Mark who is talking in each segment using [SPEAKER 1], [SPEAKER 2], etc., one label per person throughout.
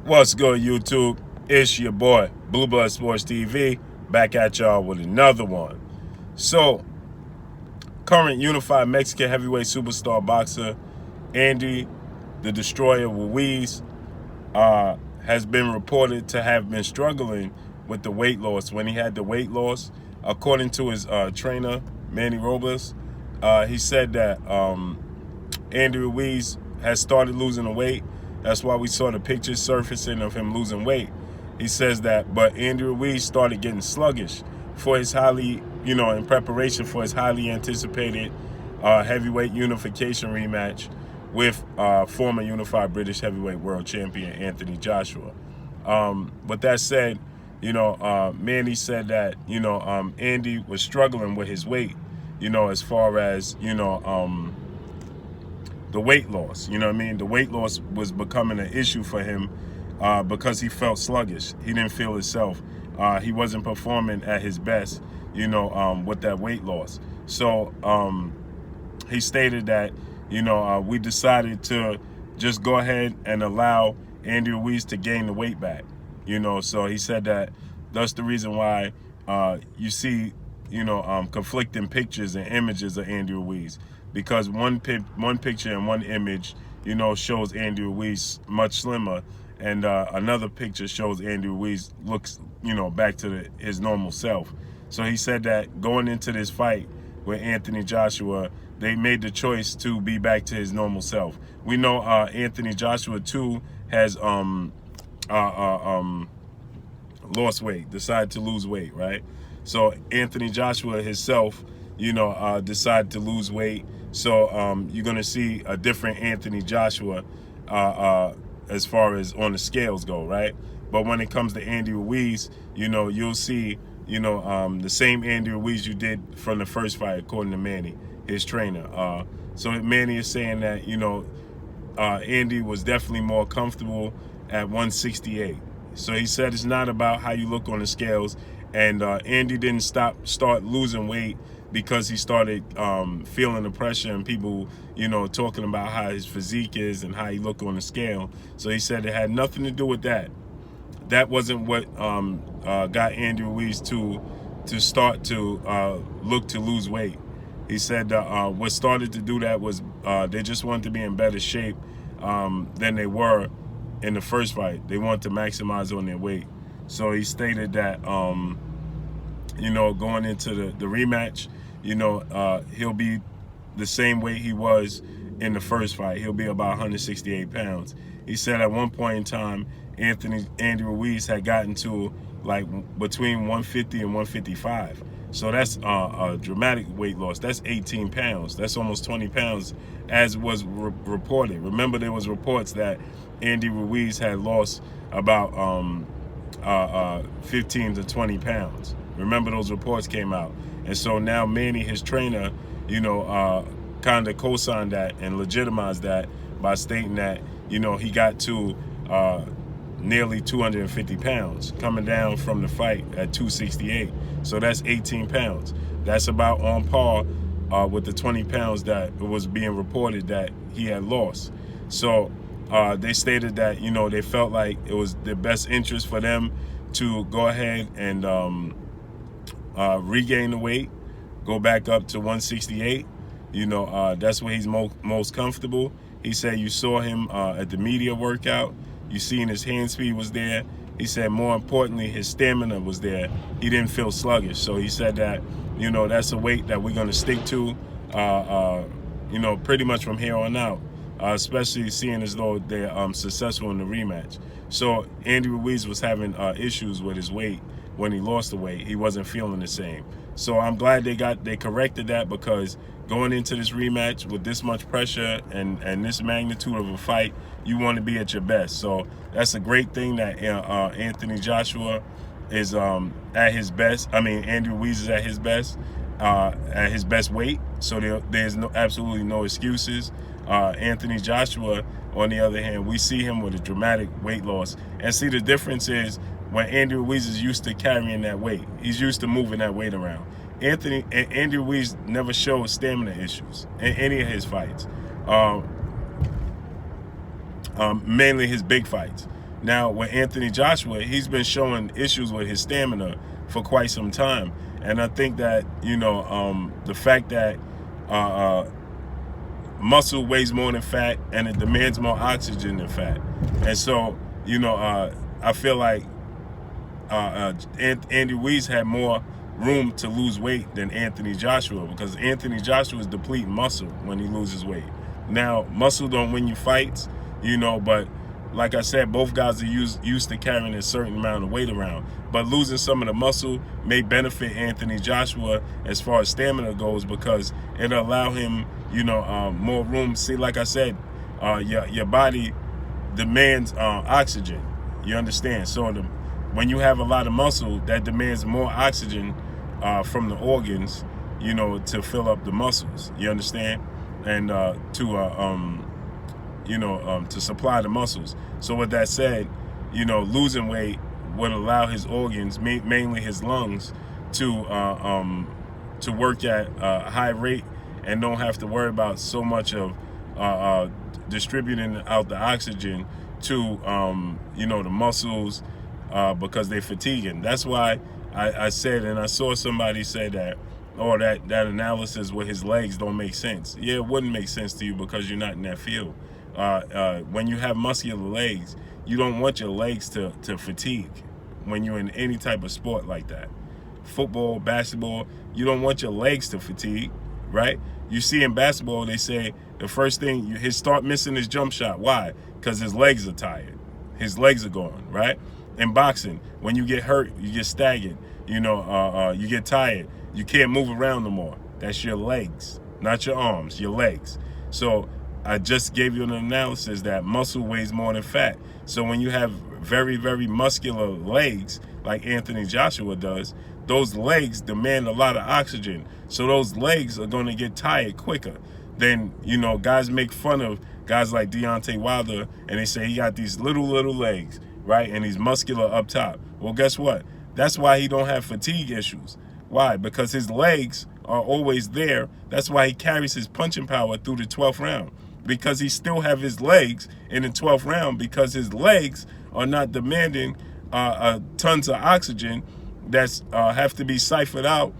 [SPEAKER 1] What's good, YouTube? It's your boy, Blue Blood Sports TV, back at y'all with another one. So, current unified Mexican heavyweight superstar boxer, Andy the Destroyer Ruiz, has been reported to have been struggling with the weight loss. When he had the weight loss, according to his trainer, MANNY Robles, he said that Andy Ruiz has started losing the weight. That's why we saw the pictures surfacing of him losing weight. He says that, but Andy Ruiz started getting sluggish for his in preparation for his highly anticipated heavyweight unification rematch with former unified British heavyweight world champion Anthony Joshua. With that said, Manny said that, Andy was struggling with his weight, as far as, the weight loss. You know what I mean? The weight loss was becoming an issue for him because he felt sluggish. He didn't feel himself. He wasn't performing at his best, with that weight loss. So he stated that, we decided to just go ahead and allow Andy Ruiz to gain the weight back. So he said that that's the reason why you see, conflicting pictures and images of Andy Ruiz. Because one picture and one image, shows Andy Ruiz much slimmer, and another picture shows Andy Ruiz looks, back to his normal self. So he said that going into this fight with Anthony Joshua, they made the choice to be back to his normal self. We know Anthony Joshua too has lost weight, decided to lose weight, right? So Anthony Joshua himself, decided to lose weight. So you're going to see a different Anthony Joshua as far as on the scales go, right? But when it comes to Andy Ruiz, you'll see, the same Andy Ruiz you did from the first fight, according to Manny, his trainer. So Manny is saying that, Andy was definitely more comfortable at 168. So he said it's not about how you look on the scales. And Andy didn't start losing weight because he started feeling the pressure and people, talking about how his physique is and how he looked on the scale. So he said it had nothing to do with that. That wasn't what got Andy Ruiz to start to look to lose weight. He said what started to do that was they just wanted to be in better shape than they were in the first fight. They wanted to maximize on their weight. So he stated that, going into the rematch, he'll be the same weight he was in the first fight. He'll be about 168 pounds. He said at one point in time, Andy Ruiz had gotten to like between 150 and 155. So that's a dramatic weight loss. That's 18 pounds. That's almost 20 pounds, as was reported. Remember, there was reports that Andy Ruiz had lost about 15 to 20 pounds. Remember, those reports came out. And so now Manny, his trainer, kind of co-signed that and legitimized that by stating that, he got to nearly 250 pounds, coming down from the fight at 268. So that's 18 pounds. That's about on par with the 20 pounds that was being reported that he had lost. So they stated that, they felt like it was the best interest for them to go ahead and regain the weight, go back up to 168. That's where he's most comfortable. He said you saw him at the media workout. You seen his hand speed was there. He said more importantly, his stamina was there. He didn't feel sluggish. So he said that, that's a weight that we're going to stick to, pretty much from here on out. Especially seeing as though they're successful in the rematch. So Andy Ruiz was having issues with his weight when he lost the weight. He wasn't feeling the same. So I'm glad they corrected that, because going into this rematch with this much pressure and this magnitude of a fight, you want to be at your best. So that's a great thing that Anthony Joshua is at his best. I mean, Andy Ruiz is at his best weight. So there's absolutely no excuses. Anthony Joshua, on the other hand, we see him with a dramatic weight loss. And see, the difference is when Andy Ruiz is used to carrying that weight. He's used to moving that weight around. Andy Ruiz never showed stamina issues in any of his fights. Mainly his big fights. Now, with Anthony Joshua, he's been showing issues with his stamina for quite some time. And I think that, the fact that muscle weighs more than fat and it demands more oxygen than fat. And so, I feel like Andy Ruiz had more room to lose weight than Anthony Joshua, because Anthony Joshua is depleting muscle when he loses weight. Now, muscle don't win you fights, but like I said, both guys are used to carrying a certain amount of weight around. But losing some of the muscle may benefit Anthony Joshua as far as stamina goes, because it'll allow him, more room. See, like I said, your body demands oxygen. You understand? So when you have a lot of muscle, that demands more oxygen from the organs, to fill up the muscles. You understand? And to supply the muscles. So with that said, losing weight would allow his organs, mainly his lungs, to work at a high rate and don't have to worry about so much of distributing out the oxygen to the muscles, because they're fatiguing. That's why I said, and I saw somebody say that, that analysis with his legs don't make sense. Yeah, it wouldn't make sense to you because you're not in that field. When you have muscular legs, you don't want your legs to fatigue when you're in any type of sport like that. Football, basketball, you don't want your legs to fatigue, right? You see in basketball, they say the first thing, he start missing his jump shot. Why? Because his legs are tired. His legs are gone, right? In boxing, when you get hurt, you get staggered, you get tired. You can't move around no more. That's your legs, not your arms, your legs. So I just gave you an analysis that muscle weighs more than fat. So when you have very, very muscular legs, like Anthony Joshua does, those legs demand a lot of oxygen. So those legs are going to get tired quicker. Then, guys make fun of guys like Deontay Wilder, and they say he got these little legs, right? And he's muscular up top. Well, guess what? That's why he don't have fatigue issues. Why? Because his legs are always there. That's why he carries his punching power through the 12th round. Because he still have his legs in the 12th round, because his legs are not demanding tons of oxygen that's have to be siphoned out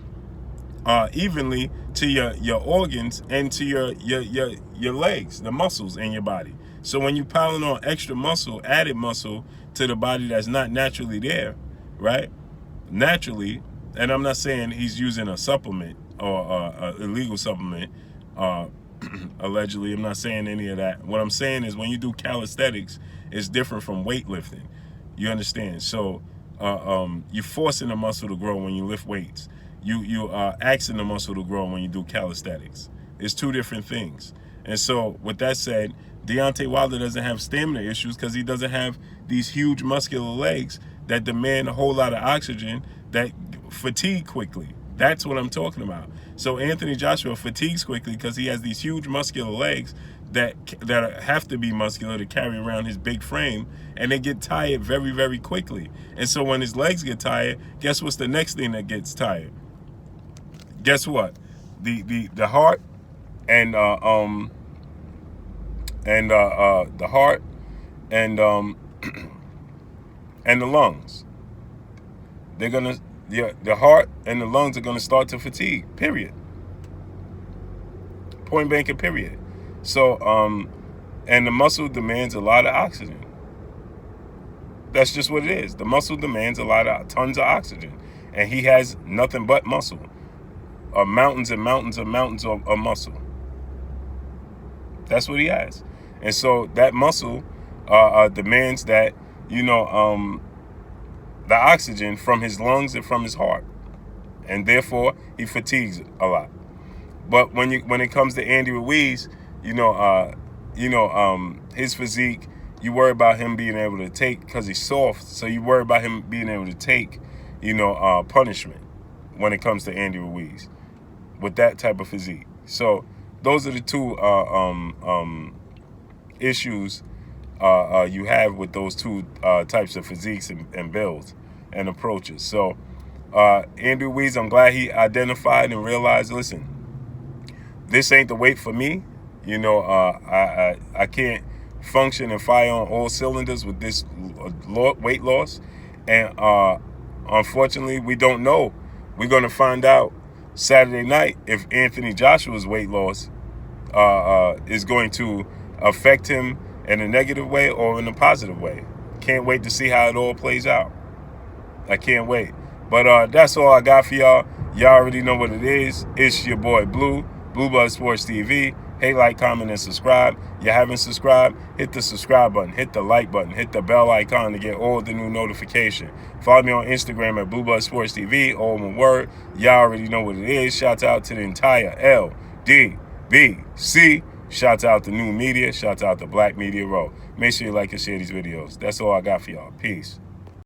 [SPEAKER 1] evenly to your organs and to your legs, the muscles in your body. So when you piling on extra muscle, added muscle to the body that's not naturally there, right? Naturally, and I'm not saying he's using a supplement or a illegal supplement, allegedly. I'm not saying any of that. What I'm saying is when you do calisthenics, it's different from weightlifting. You understand? So you're forcing the muscle to grow when you lift weights. You are asking the muscle to grow when you do calisthenics. It's two different things. And so with that said, Deontay Wilder doesn't have stamina issues because he doesn't have these huge muscular legs that demand a whole lot of oxygen that fatigue quickly. That's what I'm talking about. So Anthony Joshua fatigues quickly because he has these huge muscular legs that have to be muscular to carry around his big frame, and they get tired very, very quickly. And so when his legs get tired, guess what's the next thing that gets tired? Guess what? The heart and the heart and and the lungs. The heart and the lungs are gonna start to fatigue. Period. Point blank and period. So and the muscle demands a lot of oxygen. That's just what it is. The muscle demands tons of oxygen, and he has nothing but muscle. Mountains and mountains and mountains of muscle. That's what he has. And so that muscle demands that, the oxygen from his lungs and from his heart. And therefore, he fatigues a lot. But when it comes to Andy Ruiz, his physique, you worry about him being able to take, because he's soft, so you worry about him being able to take, punishment when it comes to Andy Ruiz with that type of physique. So those are the two issues you have with those two types of physiques and builds and approaches. So Andy Ruiz, I'm glad he identified and realized, listen, this ain't the weight for me. I can't function and fire on all cylinders with this weight loss. And unfortunately, we don't know. We're going to find out Saturday night if Anthony Joshua's weight loss is going to affect him in a negative way or in a positive way. Can't wait to see how it all plays out. I can't wait. But that's all I got for y'all. Y'all already know what it is. It's your boy Blue Blood Sports TV. Hey, like, comment, and subscribe. You haven't subscribed? Hit the subscribe button. Hit the like button. Hit the bell icon to get all the new notification. Follow me on Instagram at Blood Sports TV. All one word. Y'all already know what it is. Shouts out to the entire LDBC. Shouts out to New Media. Shouts out to Black Media Row. Make sure you like and share these videos. That's all I got for y'all. Peace.